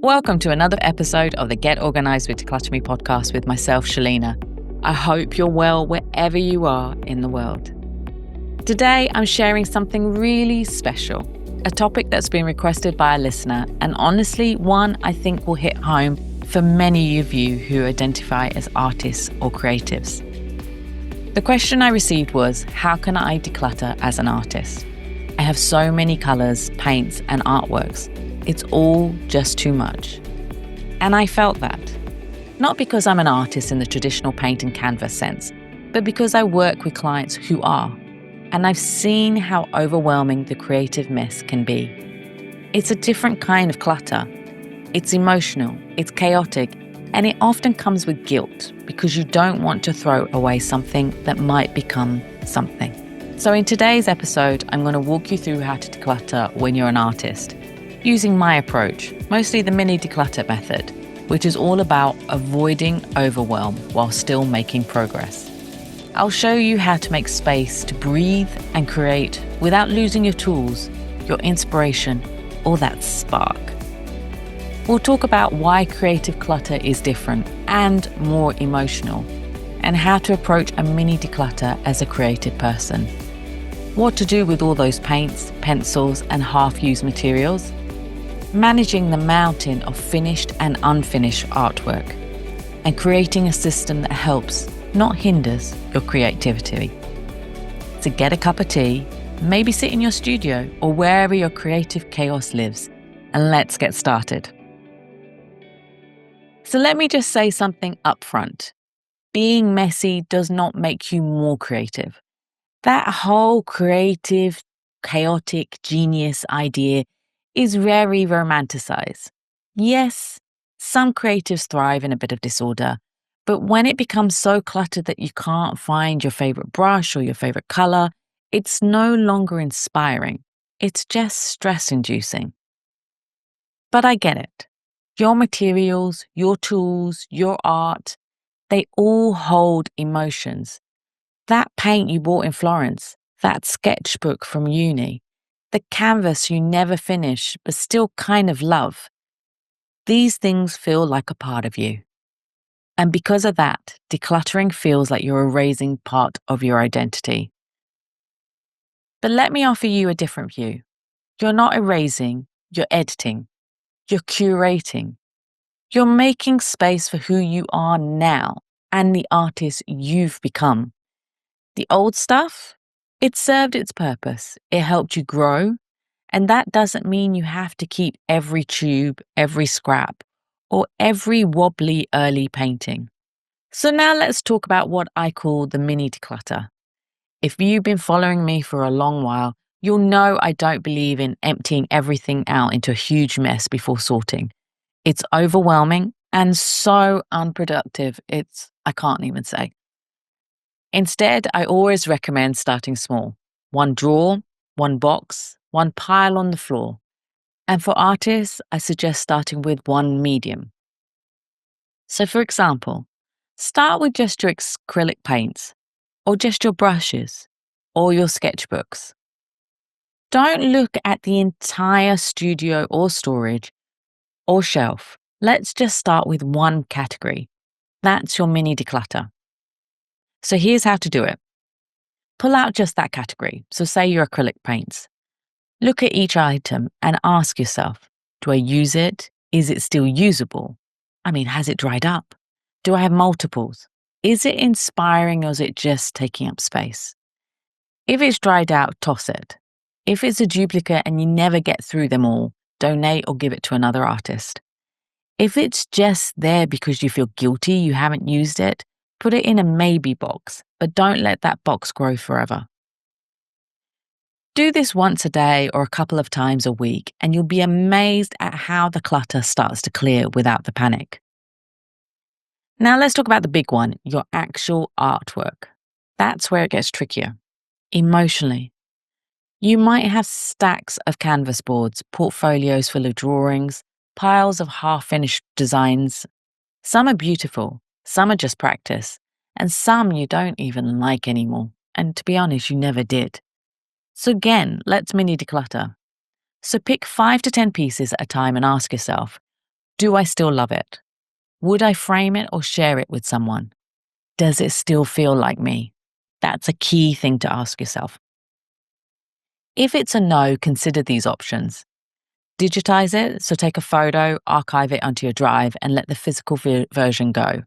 Welcome to another episode of the Get Organised with Declutter Me podcast with myself, Shalina. I hope you're well wherever you are in the world. Today, I'm sharing something really special, a topic that's been requested by a listener, and honestly, one I think will hit home for many of you who identify as artists or creatives. The question I received was, how can I declutter as an artist? I have so many colours, paints, and artworks. It's all just too much. And I felt that. Not because I'm an artist in the traditional paint and canvas sense, but because I work with clients who are. And I've seen how overwhelming the creative mess can be. It's a different kind of clutter. It's emotional, it's chaotic, and it often comes with guilt because you don't want to throw away something that might become something. So in today's episode, I'm going to walk you through how to declutter when you're an artist, using my approach, mostly the mini declutter method, which is all about avoiding overwhelm while still making progress. I'll show you how to make space to breathe and create without losing your tools, your inspiration, or that spark. We'll talk about why creative clutter is different and more emotional, and how to approach a mini declutter as a creative person. What to do with all those paints, pencils, and half-used materials. Managing the mountain of finished and unfinished artwork, and creating a system that helps, not hinders, your creativity. So get a cup of tea, maybe sit in your studio or wherever your creative chaos lives, and let's get started. So let me just say something up front. Being messy does not make you more creative. That whole creative, chaotic, genius idea is very romanticized. Yes, some creatives thrive in a bit of disorder, but when it becomes so cluttered that you can't find your favorite brush or your favorite color, it's no longer inspiring. It's just stress-inducing. But I get it. Your materials, your tools, your art, they all hold emotions. That paint you bought in Florence, that sketchbook from uni, the canvas you never finish but still kind of love. These things feel like a part of you. And because of that, decluttering feels like you're erasing part of your identity. But let me offer you a different view. You're not erasing, you're editing, you're curating. You're making space for who you are now and the artist you've become. The old stuff, it served its purpose. It helped you grow. And that doesn't mean you have to keep every tube, every scrap, or every wobbly early painting. So now let's talk about what I call the mini declutter. If you've been following me for a long while, you'll know I don't believe in emptying everything out into a huge mess before sorting. It's overwhelming and so unproductive, I can't even say. Instead, I always recommend starting small. One drawer, one box, one pile on the floor. And for artists, I suggest starting with one medium. So for example, start with just your acrylic paints, or just your brushes, or your sketchbooks. Don't look at the entire studio or storage or shelf. Let's just start with one category. That's your mini declutter. So here's how to do it. Pull out just that category. So say your acrylic paints. Look at each item and ask yourself, do I use it? Is it still usable? Has it dried up? Do I have multiples? Is it inspiring or is it just taking up space? If it's dried out, toss it. If it's a duplicate and you never get through them all, donate or give it to another artist. If it's just there because you feel guilty you haven't used it, put it in a maybe box, but don't let that box grow forever. Do this once a day or a couple of times a week, and you'll be amazed at how the clutter starts to clear without the panic. Now let's talk about the big one, your actual artwork. That's where it gets trickier. Emotionally. You might have stacks of canvas boards, portfolios full of drawings, piles of half-finished designs. Some are beautiful, some are just practice, and some you don't even like anymore. And to be honest, you never did. So again, let's mini declutter. So pick 5 to 10 pieces at a time and ask yourself, Do I still love it? Would I frame it or share it with someone? Does it still feel like me? That's a key thing to ask yourself. If it's a no, consider these options. Digitize it, so take a photo, archive it onto your drive, and let the physical version go.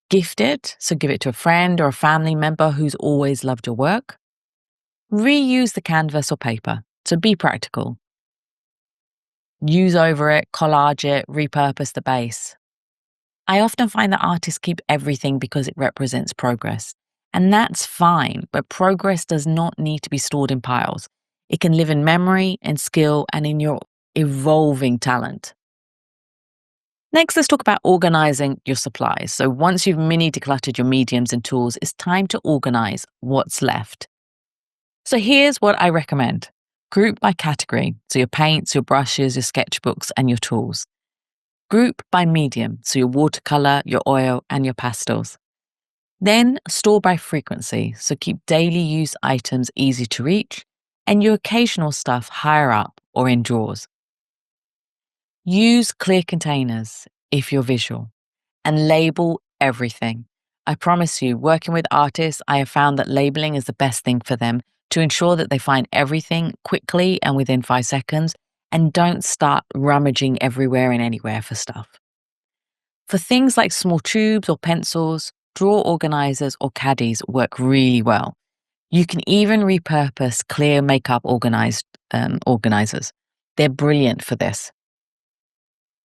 Gift it, so give it to a friend or a family member who's always loved your work. Reuse the canvas or paper, so be practical. Use over it, collage it, repurpose the base. I often find that artists keep everything because it represents progress. And that's fine, but progress does not need to be stored in piles. It can live in memory, in skill, and in your evolving talent. Next, let's talk about organizing your supplies. So once you've mini decluttered your mediums and tools, it's time to organize what's left. So here's what I recommend. Group by category, so your paints, your brushes, your sketchbooks, and your tools. Group by medium, so your watercolor, your oil, and your pastels. Then store by frequency, so keep daily use items easy to reach, and your occasional stuff higher up or in drawers. Use clear containers if you're visual, and label everything. I promise you, working with artists, I have found that labeling is the best thing for them to ensure that they find everything quickly and within 5 seconds, and don't start rummaging everywhere and anywhere for stuff. For things like small tubes or pencils, drawer organizers or caddies work really well. You can even repurpose clear makeup organizers. They're brilliant for this.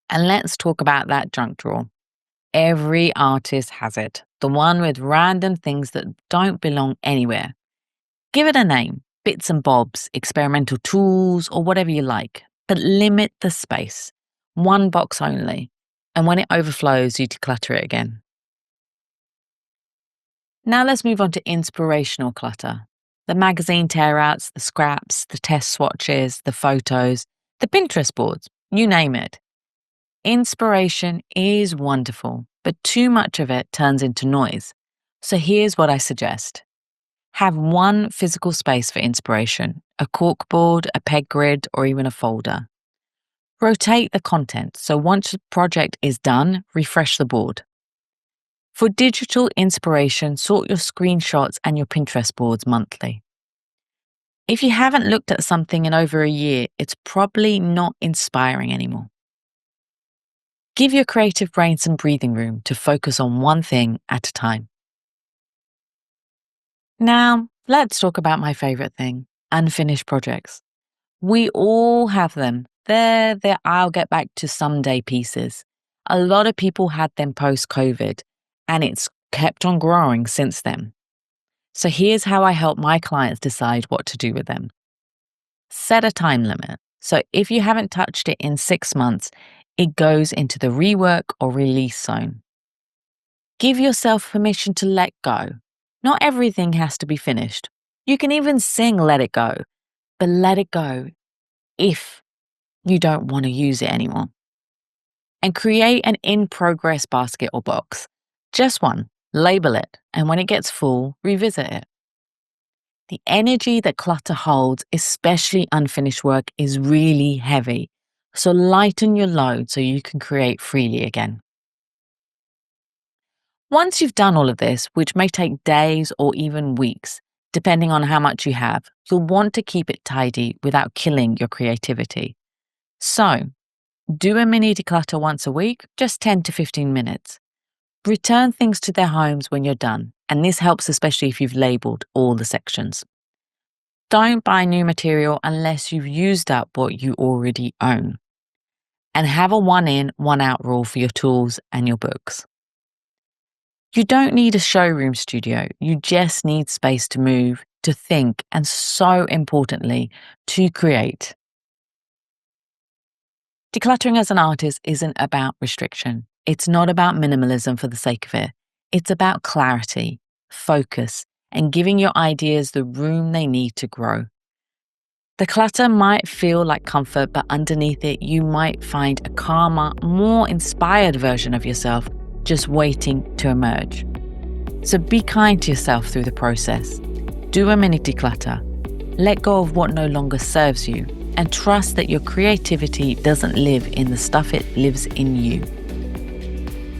And let's talk about that junk drawer. Every artist has it, the one with random things that don't belong anywhere. Give it a name, bits and bobs, experimental tools, or whatever you like, but limit the space. One box only. And when it overflows, you declutter it again. Now let's move on to inspirational clutter. The magazine tear-outs, the scraps, the test swatches, the photos, the Pinterest boards, you name it. Inspiration is wonderful, but too much of it turns into noise. So here's what I suggest. Have one physical space for inspiration, a corkboard, a peg grid, or even a folder. Rotate the content, so once the project is done, refresh the board. For digital inspiration, sort your screenshots and your Pinterest boards monthly. If you haven't looked at something in over a year, it's probably not inspiring anymore. Give your creative brain some breathing room to focus on one thing at a time. Now, let's talk about my favorite thing, unfinished projects. We all have them. They're I'll get back to someday pieces. A lot of people had them post-COVID, and it's kept on growing since then. So here's how I help my clients decide what to do with them. Set a time limit. So if you haven't touched it in 6 months, it goes into the rework or release zone. Give yourself permission to let go. Not everything has to be finished. You can even sing Let It Go, but let it go if you don't want to use it anymore. And create an in-progress basket or box. Just one, label it, and when it gets full, revisit it. The energy that clutter holds, especially unfinished work, is really heavy. So lighten your load so you can create freely again. Once you've done all of this, which may take days or even weeks, depending on how much you have, you'll want to keep it tidy without killing your creativity. So, do a mini declutter once a week, just 10 to 15 minutes. Return things to their homes when you're done, and this helps especially if you've labeled all the sections. Don't buy new material unless you've used up what you already own. And have a one in, one out rule for your tools and your books. You don't need a showroom studio, you just need space to move, to think, and so importantly, to create. Decluttering as an artist isn't about restriction. It's not about minimalism for the sake of it. It's about clarity, focus, and giving your ideas the room they need to grow. The clutter might feel like comfort, but underneath it, you might find a calmer, more inspired version of yourself just waiting to emerge. So be kind to yourself through the process. Do a mini declutter. Let go of what no longer serves you, and trust that your creativity doesn't live in the stuff, it lives in you.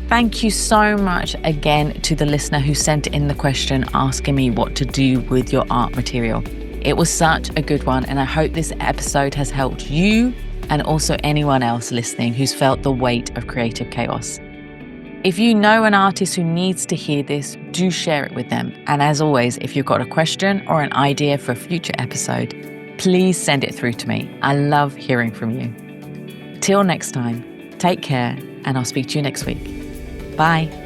Thank you so much again to the listener who sent in the question asking me what to do with your art material. It was such a good one, and I hope this episode has helped you and also anyone else listening who's felt the weight of creative chaos. If you know an artist who needs to hear this, do share it with them. And as always, if you've got a question or an idea for a future episode, please send it through to me. I love hearing from you. Till next time, take care, and I'll speak to you next week. Bye.